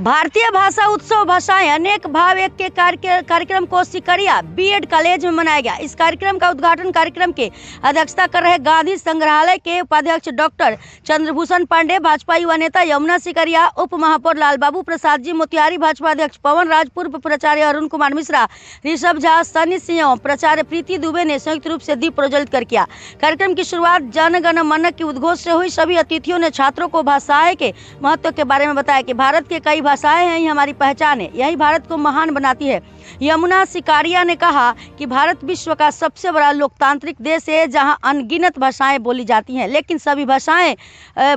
भारतीय भाषा उत्सव भाषाएं अनेक भाव एक के कार्यक्रम को सिकरिया बीएड कॉलेज में मनाया गया। इस कार्यक्रम का उद्घाटन कार्यक्रम के अध्यक्षता कर रहे गांधी संग्रहालय के उपाध्यक्ष डॉक्टर चंद्रभूषण पांडे, भाजपा युवा नेता यमुना सिकरिया, उप महापौर लालबाबू प्रसाद जी मोतिहारी, भाजपा अध्यक्ष पवन राज, पूर्व प्राचार्य अरुण कुमार मिश्रा, ऋषभ झा, सनी सिंह, प्राचार्य प्रीति दुबे ने संयुक्त रूप से दीप प्रज्वलित कर किया। कार्यक्रम की शुरुआत जन गण मन की उद्घोष से हुई। सभी अतिथियों ने छात्रों को भाषाएं के महत्व के बारे में बताया कि भारत के कई भाषाएं हैं, यही हमारी पहचान है, यही भारत को महान बनाती है। यमुना सिकारिया ने कहा कि भारत विश्व का सबसे बड़ा लोकतांत्रिक देश है, जहां अनगिनत भाषाएं बोली जाती हैं, लेकिन सभी भाषाएं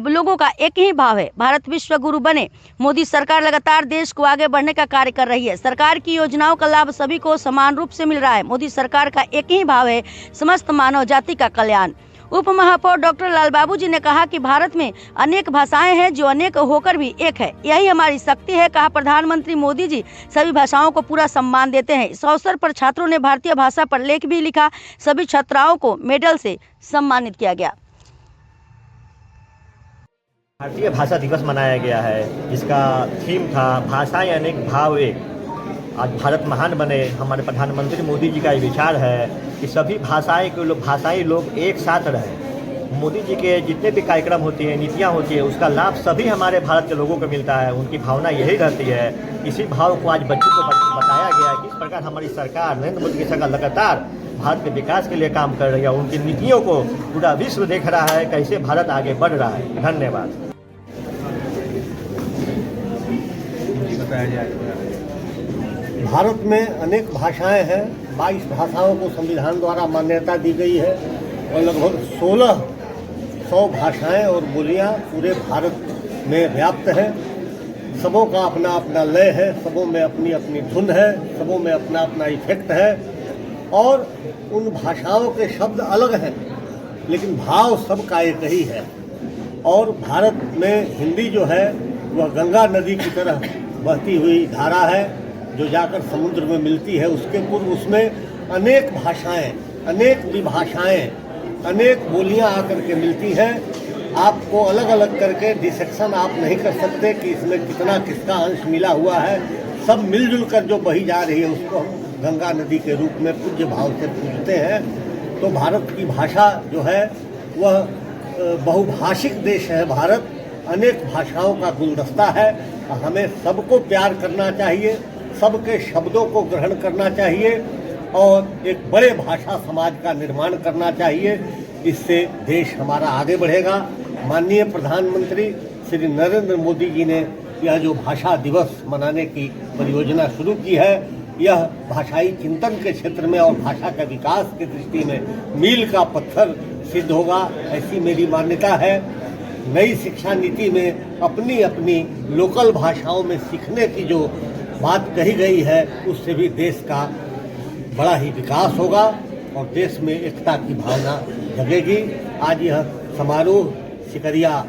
लोगों का एक ही भाव है, भारत विश्व गुरु बने। मोदी सरकार लगातार देश को आगे बढ़ने का कार्य कर रही है। सरकार की योजनाओं का लाभ सभी को समान रूप से मिल रहा है। मोदी सरकार का एक ही भाव है, समस्त मानव जाति का कल्याण। उप महापौर डॉक्टर लालबाबू जी ने कहा कि भारत में अनेक भाषाएं हैं जो अनेक होकर भी एक है, यही हमारी शक्ति है। कहा प्रधानमंत्री मोदी जी सभी भाषाओं को पूरा सम्मान देते हैं। इस अवसर पर छात्रों ने भारतीय भाषा पर लेख भी लिखा। सभी छात्राओं को मेडल से सम्मानित किया गया। भारतीय भाषा दिवस मनाया गया है, जिसका थीम था भाषाएं अनेक भाव एक। आज भारत महान बने, हमारे प्रधानमंत्री मोदी जी का ये विचार है कि सभी भाषाई लोग एक साथ रहें। मोदी जी के जितने भी कार्यक्रम होते हैं, नीतियाँ होती है, उसका लाभ सभी हमारे भारत के लोगों को मिलता है। उनकी भावना यही रहती है। इसी भाव को आज बच्चों को बताया गया है कि इस प्रकार हमारी सरकार, नरेंद्र मोदी की सरकार लगातार भारत के विकास के लिए काम कर रही है। उनकी नीतियों को पूरा विश्व देख रहा है, कैसे भारत आगे बढ़ रहा है। धन्यवाद। भारत में अनेक भाषाएं हैं। 22 भाषाओं को संविधान द्वारा मान्यता दी गई है और लगभग 1600 भाषाएं और बोलियां पूरे भारत में व्याप्त हैं। सबों का अपना अपना लय है, सबों में अपनी अपनी धुन है, सबों में अपना अपना इफेक्ट है और उन भाषाओं के शब्द अलग हैं, लेकिन भाव सबका एक ही है। और भारत में हिंदी जो है वह गंगा नदी की तरह बहती हुई धारा है जो जाकर समुद्र में मिलती है। उसके पूर्व उसमें अनेक भाषाएं, अनेक विभाषाएं, अनेक बोलियां आकर के मिलती हैं। आपको अलग अलग करके डिसेक्शन आप नहीं कर सकते कि इसमें कितना किसका अंश मिला हुआ है। सब मिलजुल कर जो बही जा रही है उसको हम गंगा नदी के रूप में पूज्य भाव से पूजते हैं। तो भारत की भाषा जो है वह बहुभाषिक देश है। भारत अनेक भाषाओं का गुलदस्ता है। हमें सबको प्यार करना चाहिए, सबके शब्दों को ग्रहण करना चाहिए और एक बड़े भाषा समाज का निर्माण करना चाहिए। इससे देश हमारा आगे बढ़ेगा। माननीय प्रधानमंत्री श्री नरेंद्र मोदी जी ने यह जो भाषा दिवस मनाने की परियोजना शुरू की है, यह भाषाई चिंतन के क्षेत्र में और भाषा के विकास की दृष्टि में मील का पत्थर सिद्ध होगा, ऐसी मेरी मान्यता है। नई शिक्षा नीति में अपनी अपनी लोकल भाषाओं में सीखने की जो बात कही गई है, उससे भी देश का बड़ा ही विकास होगा और देश में एकता की भावना जगेगी। आज यह समारोह सिकरिया